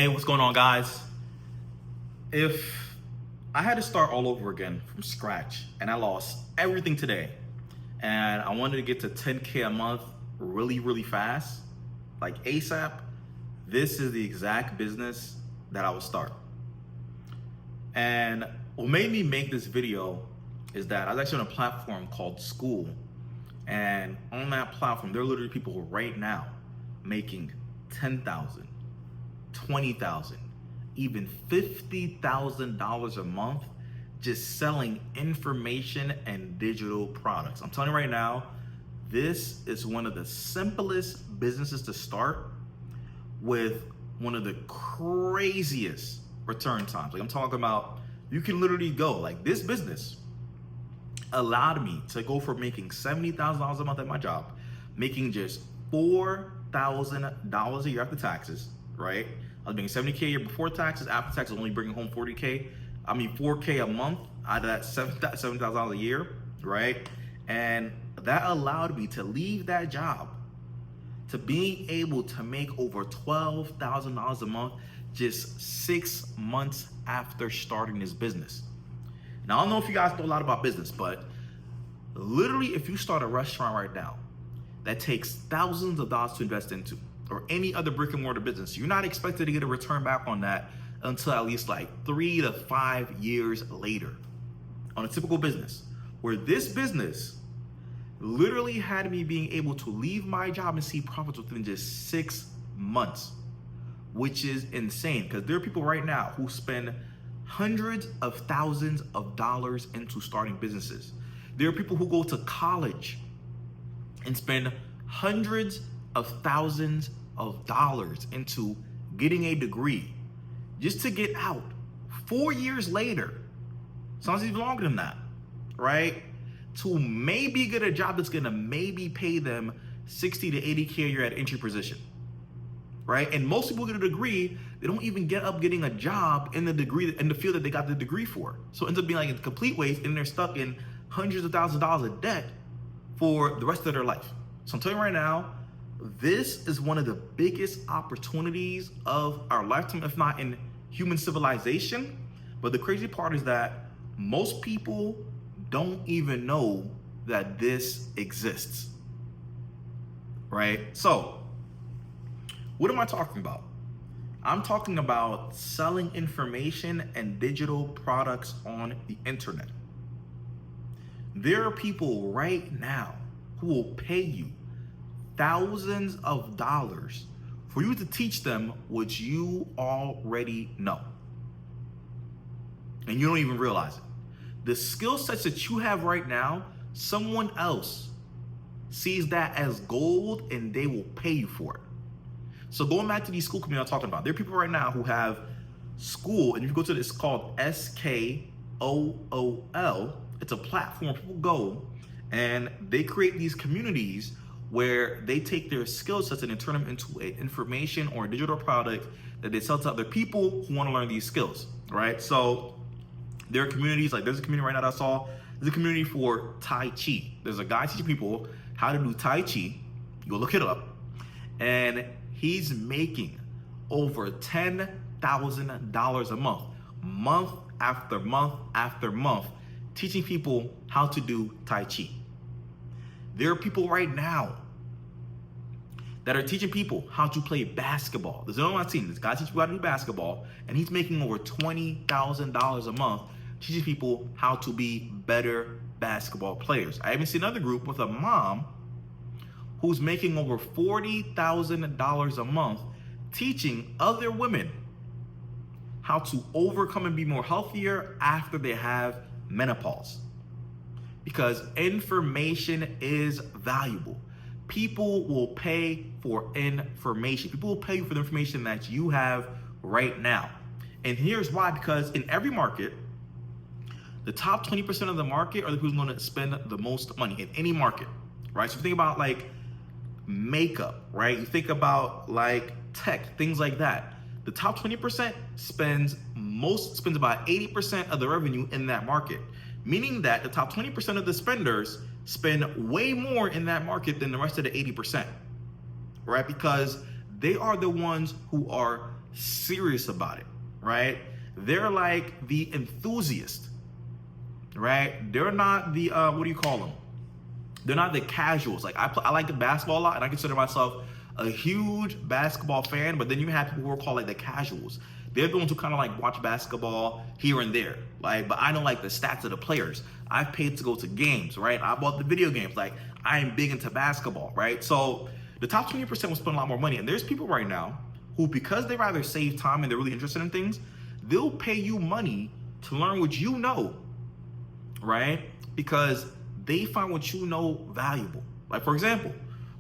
Hey, what's going on, guys? If I had to start all over again from scratch and I lost everything today and I wanted to get to 10K a month really fast, like ASAP, this is the exact business that I would start. And what made me make this video is that I was actually on a platform called Skool. And on that platform, there are literally people right now making 10,000, 20,000, even $50,000 a month just selling information and digital products. I'm telling you right now, this is one of the simplest businesses to start with one of the craziest return times. Like I'm talking about, you can literally go, like this business allowed me to go from making $70,000 a month at my job, making just $4,000 a year after taxes, right? I was making $70K a year before taxes. After taxes, only bringing home $4K a month out of that $7,000 a year, right? And that allowed me to leave that job to being able to make over $12,000 a month just 6 months after starting this business. Now, I don't know if you guys know a lot about business, but literally if you start a restaurant right now that takes thousands of dollars to invest into, or any other brick and mortar business, you're not expected to get a return back on that until at least like 3 to 5 years later on a typical business. Where this business literally had me being able to leave my job and see profits within just 6 months, which is insane because there are people right now who spend hundreds of thousands of dollars into starting businesses. There are people who go to college and spend hundreds of thousands of dollars into getting a degree just to get out 4 years later, sometimes even longer than that, right? To maybe get a job that's gonna maybe pay them 60 to 80K a year at entry position, right? And most people get a degree, they don't even get up getting a job in the degree, in the field that they got the degree for. So it ends up being like a complete waste and they're stuck in hundreds of thousands of dollars of debt for the rest of their life. So I'm telling you right now, this is one of the biggest opportunities of our lifetime, if not in human civilization. But the crazy part is that most people don't even know that this exists, right? So what am I talking about? I'm talking about selling information and digital products on the internet. There are people right now who will pay you thousands of dollars for you to teach them what you already know. And you don't even realize it. The skill sets that you have right now, someone else sees that as gold and they will pay you for it. So going back to these Skool community I'm talking about, there are people right now who have Skool, and if you go to this, called SKOOL. It's a platform people go and they create these communities where they take their skill sets and they turn them into an information or a digital product that they sell to other people who want to learn these skills, right? So there are communities, like there's a community right now that I saw, there's a community for Tai Chi. There's a guy teaching people how to do Tai Chi. You go look it up. And he's making over $10,000 a month after month after month, teaching people how to do Tai Chi. There are people right now that are teaching people how to play basketball. There's another one I've seen. This guy teaches people how to do basketball, and he's making over $20,000 a month teaching people how to be better basketball players. I even seen another group with a mom who's making over $40,000 a month teaching other women how to overcome and be more healthier after they have menopause. Because information is valuable. People will pay for information. People will pay you for the information that you have right now. And here's why, because in every market, the top 20% of the market are the people who are going to spend the most money in any market, right? So if you think about like makeup, right? You think about like tech, things like that. The top 20% spends about 80% of the revenue in that market, meaning that the top 20% of the spenders spend way more in that market than the rest of the 80%, right? Because they are the ones who are serious about it, right? They're like the enthusiast, right? They're not the, what do you call them? They're not the casuals. Like I like the basketball a lot, and I consider myself a huge basketball fan, but then you have people who are called like the casuals. They're the ones who kind of like watch basketball here and there. Like, but I know like the stats of the players. I've paid to go to games, right? I bought the video games. Like, I am big into basketball, right? So the top 20% will spend a lot more money. And there's people right now who, because they rather save time and they're really interested in things, they'll pay you money to learn what you know, right? Because they find what you know valuable. Like, for example,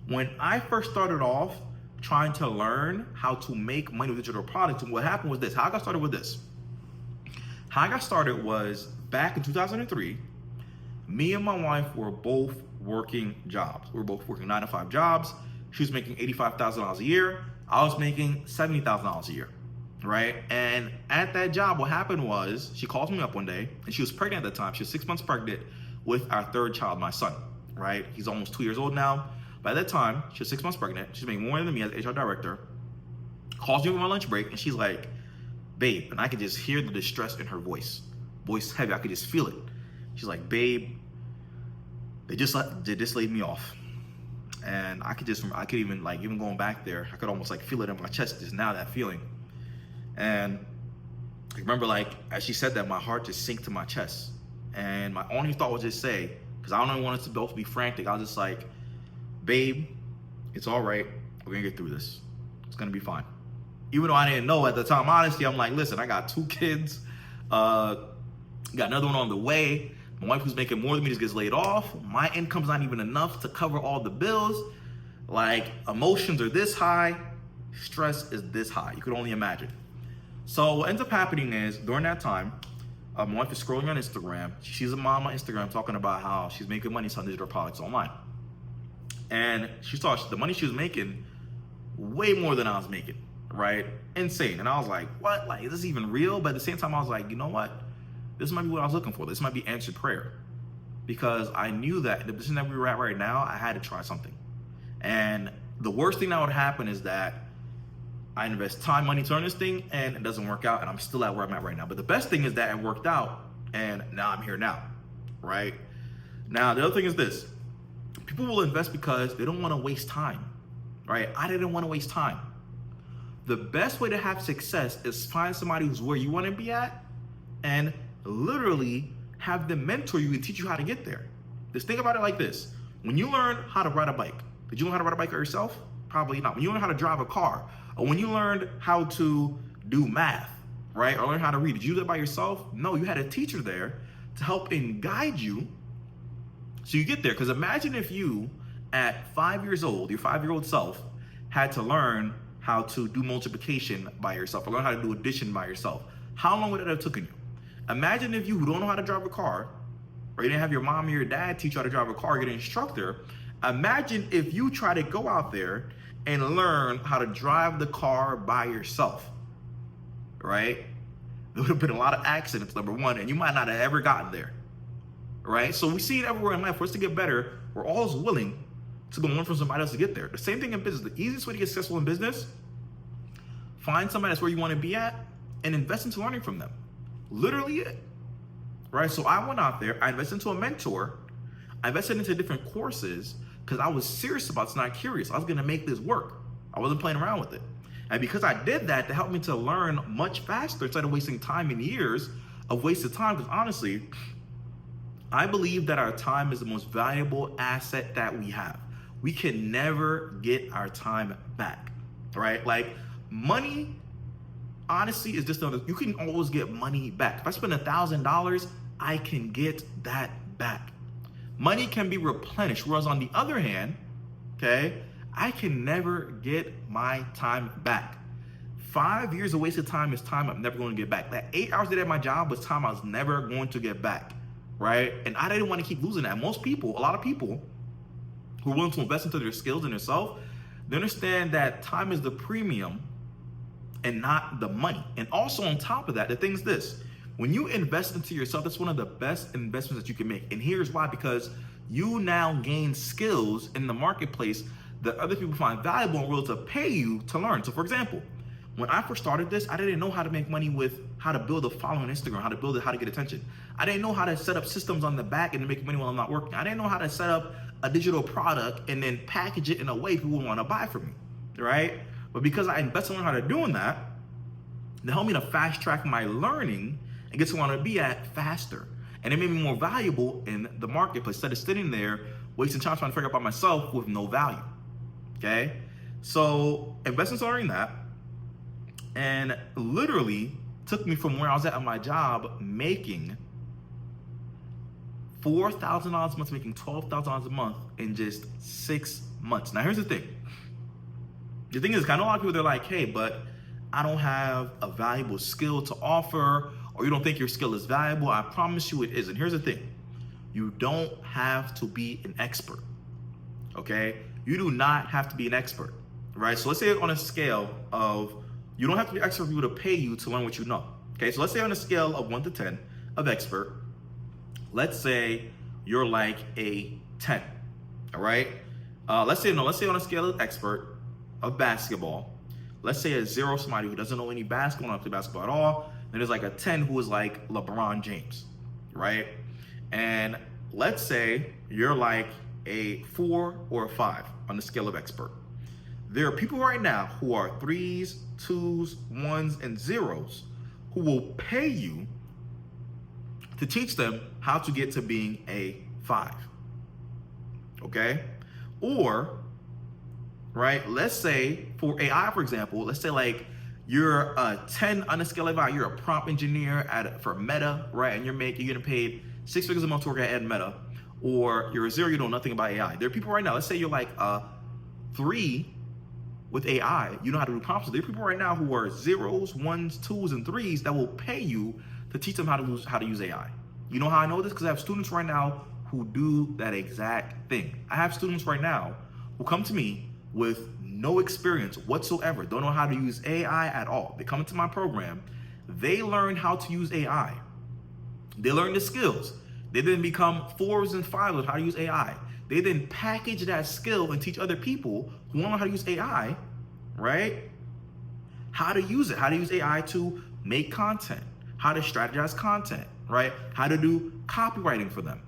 when I first started off trying to learn how to make money with digital products, and what happened was this. How I got started with this. How I got started was back in 2003, me and my wife were both working jobs. We were both working 9-to-5 jobs. She was making $85,000 a year. I was making $70,000 a year, right? And at that job, what happened was she calls me up one day, and she was pregnant at the time. She was 6 months pregnant with our third child, my son, right? He's almost 2 years old now. By that time, she was 6 months pregnant. She's making more than me as HR director. Calls me on my lunch break, and she's like, babe, and I could just hear the distress in her voice. Voice heavy, I could just feel it. She's like, babe, they just laid me off. And I could even going back there, I could almost like feel it in my chest just now, that feeling. And I remember like, as she said that, my heart just sank to my chest. And my only thought was just say, because I don't want us to both be frantic, I was just like, babe, it's all right. We're gonna get through this. It's gonna be fine. Even though I didn't know at the time, honestly, I'm like, listen, I got 2 kids, got another one on the way. My wife who's making more than me just gets laid off. My income's not even enough to cover all the bills. Like, emotions are this high, stress is this high. You could only imagine. So what ends up happening is, during that time, my wife is scrolling on Instagram. She sees a mom on Instagram talking about how she's making money selling digital products online. And she saw the money she was making way more than I was making, right? Insane. And I was like, what? Like, is this even real? But at the same time, I was like, you know what? This might be what I was looking for. This might be answered prayer. Because I knew that in the position that we were at right now, I had to try something. And the worst thing that would happen is that I invest time, money to learn this thing, and it doesn't work out, and I'm still at where I'm at right now. But the best thing is that it worked out, and now I'm here now, right? Now, the other thing is this. People will invest because they don't want to waste time, right? I didn't want to waste time. The best way to have success is find somebody who's where you want to be at and literally have them mentor you and teach you how to get there. Just think about it like this. When you learn how to ride a bike, did you learn how to ride a bike by yourself? Probably not. When you learn how to drive a car, or when you learned how to do math, right? Or learn how to read, did you do that by yourself? No, you had a teacher there to help and guide you so you get there. Because imagine if you, at 5 years old, your 5-year-old self, had to learn how to do multiplication by yourself, or learn how to do addition by yourself. How long would that have taken you? Imagine if you who don't know how to drive a car, or you didn't have your mom or your dad teach you how to drive a car, get an instructor. Imagine if you try to go out there and learn how to drive the car by yourself, right? There would have been a lot of accidents, number one, and you might not have ever gotten there, right? So we see it everywhere in life. For us to get better, we're always willing to go learn from somebody else to get there. The same thing in business. The easiest way to get successful in business, find somebody that's where you want to be at and invest into learning from them. Literally it, right? So I went out there, I invested into a mentor, I invested into different courses because I was serious about it, not curious. I was gonna make this work. I wasn't playing around with it. And because I did that, it helped me to learn much faster instead of wasting time and years of wasted time. Because honestly, I believe that our time is the most valuable asset that we have. We can never get our time back, right? Like money, honestly, is just you can always get money back. If I spend $1,000, I can get that back. Money can be replenished. Whereas on the other hand, okay, I can never get my time back. 5 years of wasted time is time I'm never going to get back. That 8 hours I did at my job was time I was never going to get back, right? And I didn't want to keep losing that. Most people, a lot of people who are willing to invest into their skills and themselves, they understand that time is the premium and not the money. And also on top of that, the thing is this, when you invest into yourself, that's one of the best investments that you can make. And here's why, because you now gain skills in the marketplace that other people find valuable and willing to pay you to learn. So for example, When I first started this, I didn't know how to make money with how to build a following on Instagram, how to build it, how to get attention. I didn't know how to set up systems on the back end to make money while I'm not working. I didn't know how to set up a digital product and then package it in a way people would want to buy from me, right? But because I invested in how to doing that, it helped me to fast track my learning and get to where I want to be at faster. And it made me more valuable in the marketplace instead of sitting there wasting time trying to figure out by myself with no value, okay? So investing in learning that, and literally took me from where I was at on my job making $4,000 a month to making $12,000 a month in just 6 months. Now here's the thing. The thing is, I know a lot of people, they're like, hey, but I don't have a valuable skill to offer, or you don't think your skill is valuable. I promise you it is. And here's the thing. You don't have to be an expert, okay? You do not have to be an expert, right? So let's say on a scale of, you don't have to be an expert for people to pay you to learn what you know, okay? So let's say on a scale of 1 to 10 of expert, let's say you're like a 10, all right? Let's say on a scale of expert of basketball, let's say a 0, somebody who doesn't know any basketball, not play basketball at all. Then there's like a 10 who is like LeBron James, right? And let's say you're like a 4 or a 5 on the scale of expert. There are people right now who are 3s, 2s, 1s, and 0s who will pay you to teach them how to get to being a 5, okay? Or, right, let's say for AI, for example, let's say like you're a 10 on the scale of AI, you're a prompt engineer for Meta, right? And you're getting paid 6 figures a month to work at Meta. Or you're a 0, you know nothing about AI. There are people right now, let's say you're like a 3 with AI, you know how to do prompts. There are people right now who are 0s, 1s, 2s, and 3s that will pay you to teach them how to use AI. You know how I know this? Because I have students right now who do that exact thing. I have students right now who come to me with no experience whatsoever, don't know how to use AI at all. They come into my program, they learn how to use AI. They learn the skills. They then become 4s and 5s on how to use AI. They then package that skill and teach other people who want to know how to use AI, right? How to use it, how to use AI to make content, how to strategize content, right? How to do copywriting for them.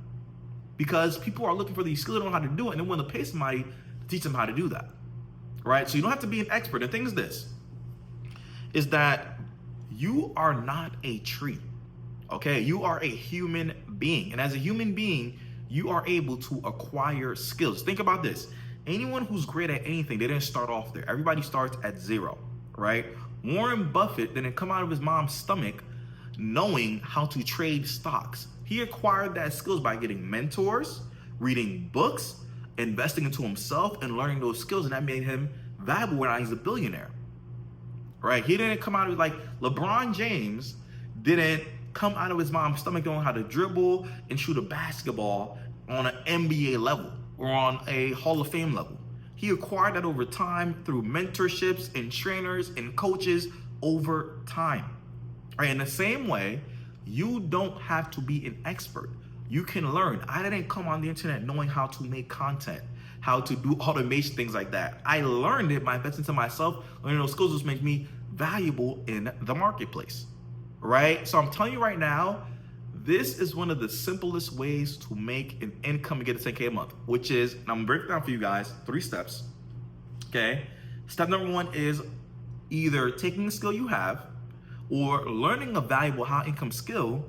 Because people are looking for these skills, don't know how to do it, and they want to pay somebody to teach them how to do that, right? So you don't have to be an expert. The thing is this, is that you are not a tree, okay? You are a human being. And as a human being, you are able to acquire skills. Think about this. Anyone who's great at anything, they didn't start off there. Everybody starts at 0, right? Warren Buffett didn't come out of his mom's stomach knowing how to trade stocks. He acquired that skills by getting mentors, reading books, investing into himself, and learning those skills, and that made him valuable when he's a billionaire, right? He didn't come out of, like, LeBron James didn't come out of his mom's stomach knowing how to dribble and shoot a basketball on an NBA level or on a Hall of Fame level. He acquired that over time through mentorships and trainers and coaches over time. Right? In the same way, you don't have to be an expert. You can learn. I didn't come on the internet knowing how to make content, how to do automation, things like that. I learned it by investing into myself, learning those skills, which make me valuable in the marketplace. Right? So I'm telling you right now, this is one of the simplest ways to make an income and get a 10K a month, which is, and I'm gonna break it down for you guys, 3 steps, okay? Step number 1 is either taking a skill you have or learning a valuable high income skill,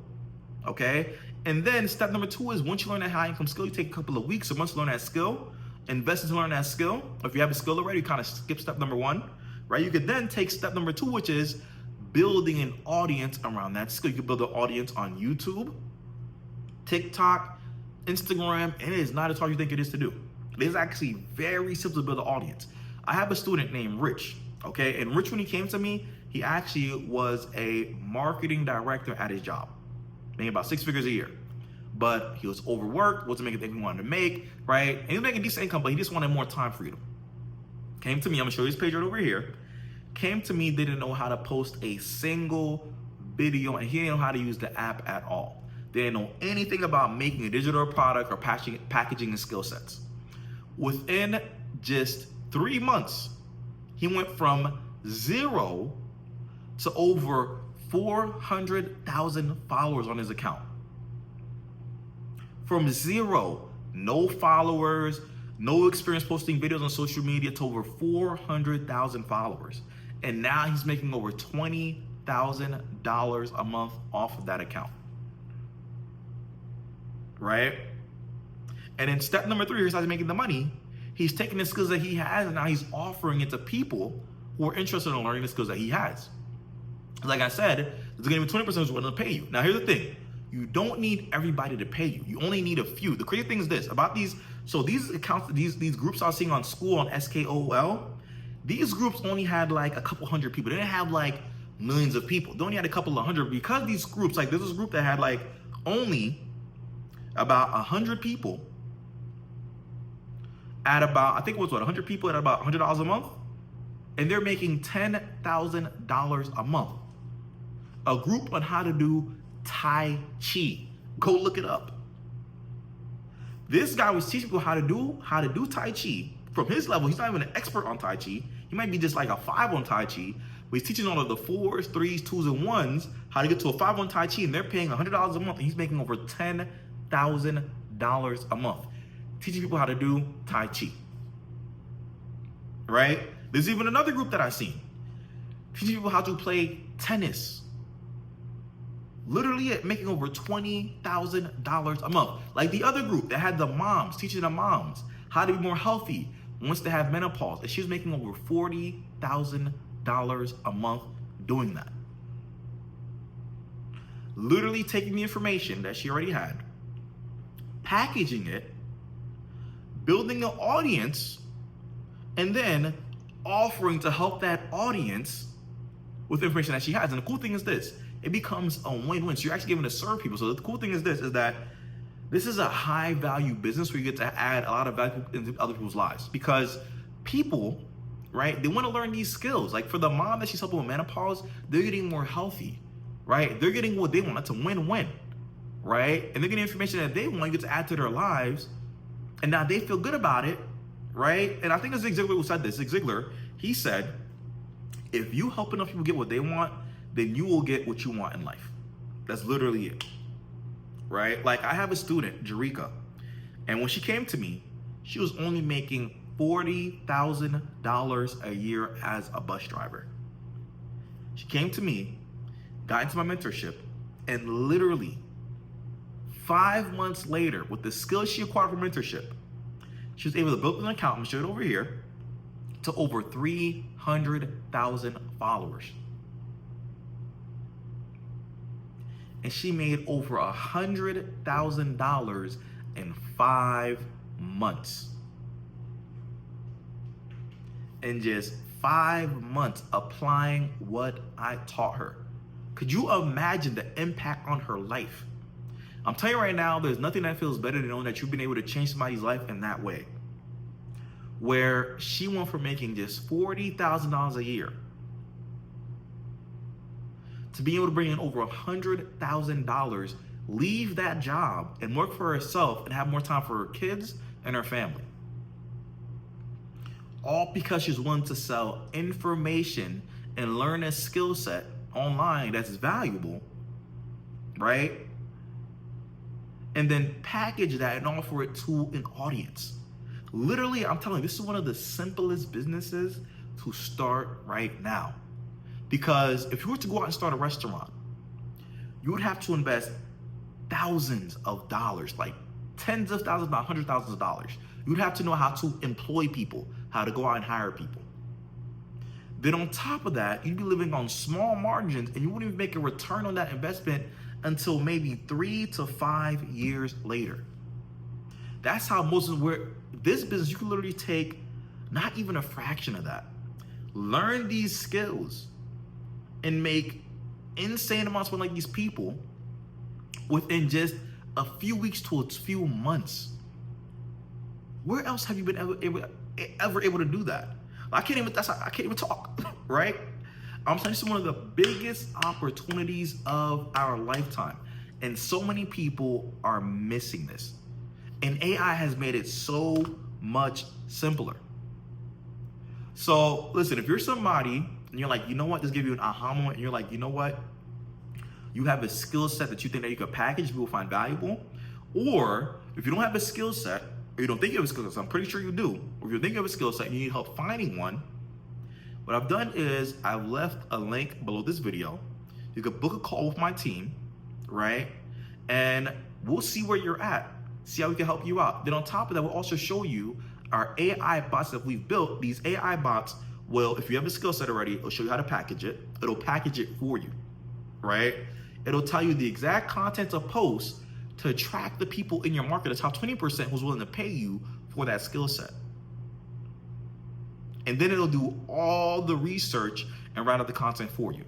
okay? And then step number 2 is once you learn that high income skill, you take a couple of weeks or months to learn that skill, invest in learn that skill. If you have a skill already, you kind of skip step number 1, right? You could then take step number 2, which is building an audience around that skill. You can build an audience on YouTube, TikTok, Instagram, and it is not as hard as you think it is to do. It is actually very simple to build an audience. I have a student named Rich, okay? And Rich, when he came to me, he actually was a marketing director at his job, making about 6 figures a year. But he was overworked, wasn't making the thing he wanted to make, right? And he was making decent income, but he just wanted more time freedom. Came to me, I'm gonna show you his page right over here. Came to me, didn't know how to post a single video, and he didn't know how to use the app at all. They didn't know anything about making a digital product or packaging and skill sets. Within just 3 months, he went from 0 to over 400,000 followers on his account. From zero, no followers, no experience posting videos on social media, to over 400,000 followers. And now he's making over $20,000 a month off of that account. Right? And in step number 3, besides making the money, he's taking the skills that he has and now he's offering it to people who are interested in learning the skills that he has. Like I said, there's gonna be 20% who's willing to pay you. Now here's the thing. You don't need everybody to pay you. You only need a few. The crazy thing is this, about these, so these accounts, these groups I was seeing on Skool, on SKOL, these groups only had like a couple hundred people. They didn't have like millions of people. They only had a couple of hundred, because these groups, like this was a group that had like only about 100 people at about, I think it was 100 people at about $100 a month, and they're making $10,000 a month. A group on how to do Tai Chi. Go look it up. This guy was teaching people how to do Tai Chi from his level. He's not even an expert on Tai Chi. He might be just like a 5 on Tai Chi, but he's teaching all of the 4s, 3s, 2s, and 1s how to get to a 5 on Tai Chi, and they're paying $100 a month, and he's making over $10,000 a month teaching people how to do Tai Chi. Right? There's even another group that I've seen teaching people how to play tennis. Literally making over $20,000 a month. Like the other group that had the moms, teaching the moms how to be more healthy once they have menopause. And she was making over $40,000 a month doing that. Literally taking the information that she already had, packaging it, building an audience, and then offering to help that audience with information that she has. And the cool thing is this, it becomes a win-win. So you're actually giving to serve people. So the cool thing is this, is that this is a high value business where you get to add a lot of value into other people's lives, because people, right, they want to learn these skills. Like for the mom that she's helping with menopause, they're getting more healthy, right? They're getting what they want. That's a win-win, right? And they're getting information that they want, you get to add to their lives, and now they feel good about it, right? And I think it's Zig Ziglar who said this. Zig Ziglar, he said, if you help enough people get what they want, then you will get what you want in life. That's literally it, right? Like I have a student, Jerika, and when she came to me, she was only making $40,000 a year as a bus driver. She came to me, got into my mentorship, and literally 5 months later, with the skills she acquired from mentorship, she was able to build an account, I'm showing it over here, to over 300,000 followers. And she made over $100,000 in 5 months. In just 5 months applying what I taught her. Could you imagine the impact on her life? I'm telling you right now, there's nothing that feels better than knowing that you've been able to change somebody's life in that way. Where she went from making just $40,000 a year to being able to bring in over $100,000, leave that job and work for herself and have more time for her kids and her family. All because she's willing to sell information and learn a skill set online that's valuable, right? And then package that and offer it to an audience. Literally, I'm telling you, this is one of the simplest businesses to start right now. Because if you were to go out and start a restaurant, you would have to invest thousands of dollars, like tens of thousands, not hundreds of thousands of dollars. You'd have to know how to employ people, how to go out and hire people. Then on top of that, you'd be living on small margins and you wouldn't even make a return on that investment until maybe 3 to 5 years later. That's how most of this business, you can literally take not even a fraction of that. Learn these skills and make insane amounts of money like these people within just a few weeks to a few months. Where else have you been ever able to do that? I can't even talk, right? I'm saying this is one of the biggest opportunities of our lifetime. And so many people are missing this. And AI has made it so much simpler. So listen, if you're somebody and you're like, you know what, this give you an aha moment, and you're like, you know what, you have a skill set that you think that you could package, people find valuable. Or if you don't have a skill set, or you don't think you have a skill set, I'm pretty sure you do, or if you're thinking of a skill set and you need help finding one, what I've done is I've left a link below this video. You could book a call with my team, right? And we'll see where you're at, see how we can help you out. Then on top of that, we'll also show you our AI bots that we've built. These AI bots will, if you have a skill set already, it'll show you how to package it. It'll package it for you, right? It'll tell you the exact content to post to attract the people in your market, the top 20% who's willing to pay you for that skill set. And then it'll do all the research and write out the content for you,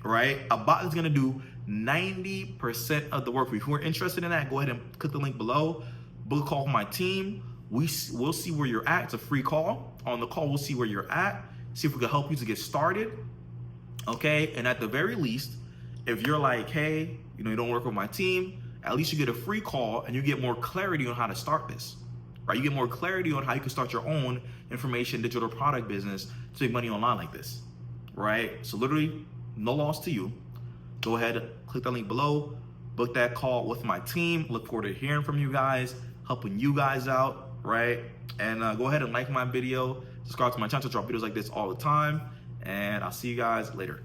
right? A bot is gonna do 90% of the work for you. If you're interested in that, go ahead and click the link below, book a call with my team. We'll see where you're at. It's a free call. On the call, we'll see where you're at, see if we can help you to get started, okay? And at the very least, if you're like, hey, you know, you don't work with my team, at least you get a free call and you get more clarity on how to start this, right? You get more clarity on how you can start your own information digital product business to make money online like this, right? So literally, no loss to you. Go ahead, click that link below, book that call with my team. Look forward to hearing from you guys, helping you guys out, right? And go ahead and like my video, subscribe to my channel to drop videos like this all the time, and I'll see you guys later.